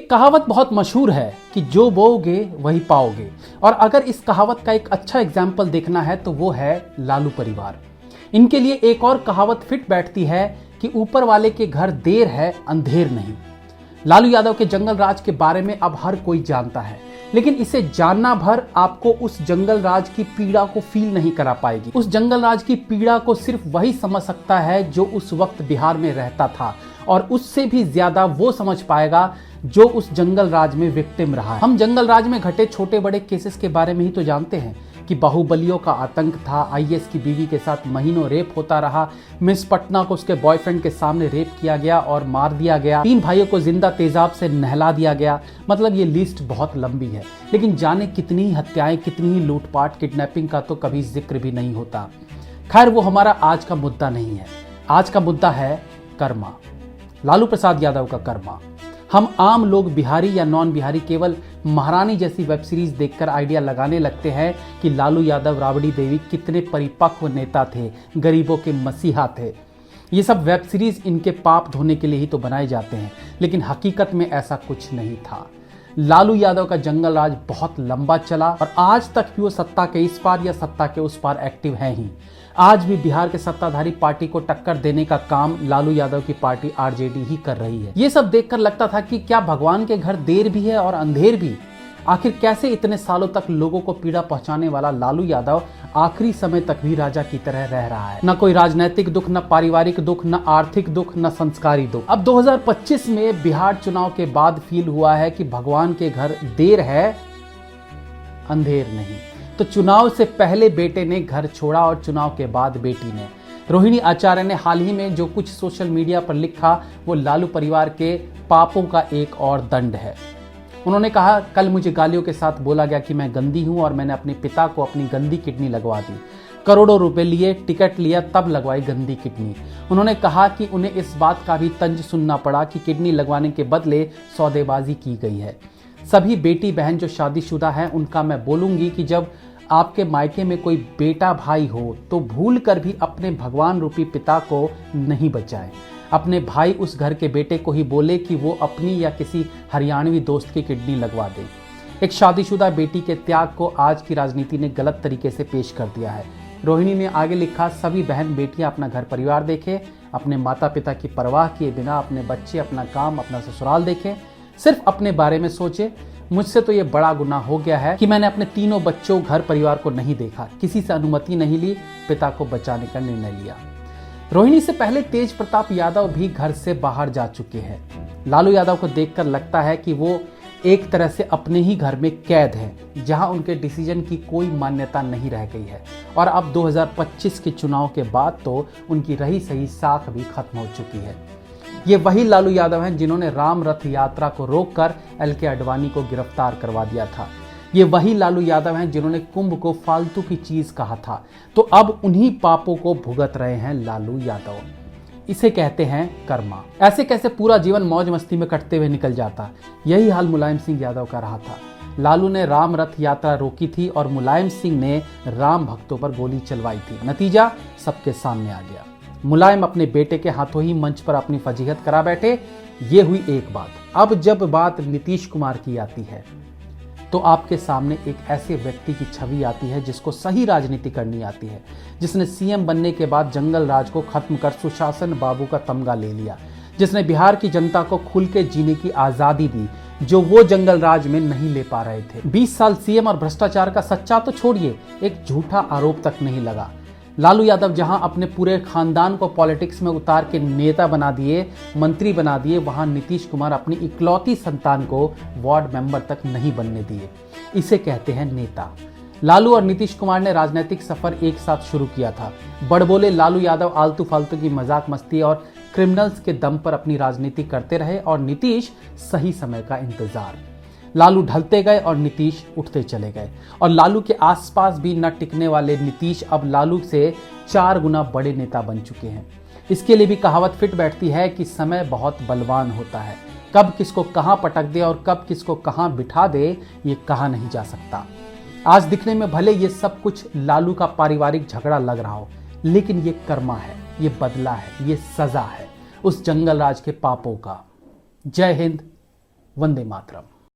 एक कहावत बहुत मशहूर है कि जो बोओगे वही पाओगे। और अगर इस कहावत का एक अच्छा एग्जाम्पल देखना है तो वो है लालू परिवार। इनके लिए एक और कहावत फिट बैठती है कि ऊपर वाले के घर देर है अंधेर नहीं। लालू यादव के जंगल राज के बारे में अब हर कोई जानता है, लेकिन इसे जानना भर आपको उस जंगल राज की पीड़ा को फील नहीं करा पाएगी। उस जंगल राज की पीड़ा को सिर्फ वही समझ सकता है जो उस वक्त बिहार में रहता था, और उससे भी ज्यादा वो समझ पाएगा जो उस जंगल राज में विक्टिम रहा है। हम जंगल राज में घटे छोटे बड़े केसेस के बारे में ही तो जानते हैं कि बाहुबलियों का आतंक था, आईएएस की बीवी के साथ महीनों रेप होता रहा, मिस पटना को उसके बॉयफ्रेंड के सामने रेप किया गया और मार दिया गया, 3 भाइयों को जिंदा तेजाब से नहला दिया गया। मतलब ये लिस्ट बहुत लंबी है, लेकिन जाने कितनी ही हत्याएं, कितनी ही लूटपाट, किडनैपिंग का तो कभी जिक्र भी नहीं होता। खैर, वो हमारा आज का मुद्दा नहीं है। आज का मुद्दा है कर्मा, लालू प्रसाद यादव का कर्मा। हम आम लोग बिहारी या नॉन बिहारी केवल महारानी जैसी वेब सीरीज देखकर आइडिया लगाने लगते हैं कि लालू यादव, राबड़ी देवी कितने परिपक्व नेता थे, गरीबों के मसीहा थे। ये सब वेब सीरीज इनके पाप धोने के लिए ही तो बनाए जाते हैं, लेकिन हकीकत में ऐसा कुछ नहीं था। लालू यादव का जंगल राज बहुत लंबा चला और आज तक भी वो सत्ता के इस पार या सत्ता के उस पार एक्टिव है ही। आज भी बिहार के सत्ताधारी पार्टी को टक्कर देने का काम लालू यादव की पार्टी आरजेडी ही कर रही है। ये सब देखकर लगता था कि क्या भगवान के घर देर भी है और अंधेर भी। आखिर कैसे इतने सालों तक लोगों को पीड़ा पहुंचाने वाला लालू यादव आखिरी समय तक भी राजा की तरह रह रहा है। न कोई राजनीतिक दुख, न पारिवारिक दुख, न आर्थिक दुख, न संस्कारी दुख। अब 2025 में बिहार चुनाव के बाद फील हुआ है कि भगवान के घर देर है अंधेर नहीं। तो चुनाव से पहले बेटे ने घर छोड़ा और चुनाव के बाद बेटी ने। रोहिणी आचार्य ने हाल ही में जो कुछ सोशल मीडिया पर लिखा वो लालू परिवार के पापों का एक और दंड है। उन्होंने कहा, कल मुझे गालियों के साथ बोला गया कि मैं गंदी हूं और मैंने अपने पिता को अपनी गंदी किडनी लगवा दी। करोड़ों रुपए लिए, टिकट लिया, तब लगवाई गंदी किडनी। उन्होंने कहा कि उन्हें इस बात का भी तंज सुनना पड़ा कि किडनी लगवाने के बदले सौदेबाजी की गई है। सभी बेटी बहन जो शादीशुदा हैं उनका मैं बोलूंगी कि जब आपके मायके में कोई बेटा भाई हो तो भूल कर भी अपने भगवान रूपी पिता को नहीं बचाए। अपने भाई उस घर के बेटे को ही बोले कि वो अपनी या किसी हरियाणवी दोस्त की किडनी लगवा दे। एक शादीशुदा बेटी के त्याग को आज की राजनीति ने गलत तरीके से पेश कर दिया है। रोहिणी ने आगे लिखा, सभी बहन बेटियां अपना घर परिवार देखें, अपने माता पिता की परवाह किए बिना अपने बच्चे, अपना काम, अपना ससुराल देखें, सिर्फ अपने बारे में सोचे। मुझसे तो ये बड़ा गुनाह हो गया है कि मैंने अपने तीनों बच्चों, घर परिवार को नहीं देखा, किसी से अनुमति नहीं ली, पिता को बचाने का निर्णय लिया। रोहिणी से पहले तेज प्रताप यादव भी घर से बाहर जा चुके हैं। लालू यादव को देखकर लगता है कि वो एक तरह से अपने ही घर में कैद हैं, जहां उनके डिसीजन की कोई मान्यता नहीं रह गई है। और अब 2025 के चुनाव के बाद तो उनकी रही सही साख भी खत्म हो चुकी है। ये वही लालू यादव हैं जिन्होंने राम रथ यात्रा को रोककर एलके आडवाणी को गिरफ्तार करवा दिया था। ये वही लालू यादव हैं जिन्होंने कुंभ को फालतू की चीज कहा था। तो अब उन्हीं पापों को भुगत रहे हैं लालू यादव। इसे कहते हैं कर्मा। ऐसे कैसे पूरा जीवन मौज मस्ती में कटते हुए निकल जाता। यही हाल मुलायम सिंह यादव का रहा था। लालू ने राम रथ यात्रा रोकी थी और मुलायम सिंह ने राम भक्तों पर गोली चलवाई थी। नतीजा सबके सामने आ गया। मुलायम अपने बेटे के हाथों ही मंच पर अपनी फजीहत करा बैठे। ये हुई एक बात। अब जब बात नीतीश कुमार की आती है तो आपके सामने एक ऐसे व्यक्ति की छवि आती है जिसको सही राजनीति करनी आती है, जिसने सीएम बनने के बाद जंगल राज को खत्म कर सुशासन बाबू का तमगा ले लिया, जिसने बिहार की जनता को खुल के जीने की आजादी दी जो वो जंगल राज में नहीं ले पा रहे थे। 20 साल सीएम और भ्रष्टाचार का सच्चा तो छोड़िए, एक झूठा आरोप तक नहीं लगा। लालू यादव जहां अपने पूरे खानदान को पॉलिटिक्स में उतार के नेता बना दिए, मंत्री बना दिए, वहां नीतीश कुमार अपनी इकलौती संतान को वार्ड मेंबर तक नहीं बनने दिए। इसे कहते हैं नेता। लालू और नीतीश कुमार ने राजनीतिक सफर एक साथ शुरू किया था। बड़बोले लालू यादव आलतू फालतू की मजाक मस्ती और क्रिमिनल्स के दम पर अपनी राजनीति करते रहे और नीतीश सही समय का इंतजार। लालू ढलते गए और नीतीश उठते चले गए और लालू के आसपास भी न टिकने वाले नीतीश अब लालू से 4 गुना बड़े नेता बन चुके हैं। इसके लिए भी कहावत फिट बैठती है कि समय बहुत बलवान होता है। कब किसको कहां पटक दे और कब किसको कहां बिठा दे ये कहा नहीं जा सकता। आज दिखने में भले ये सब कुछ लालू का पारिवारिक झगड़ा लग रहा हो, लेकिन ये कर्मा है, ये बदला है, ये सजा है उस जंगल राज के पापों का। जय हिंद, वंदे मातरम।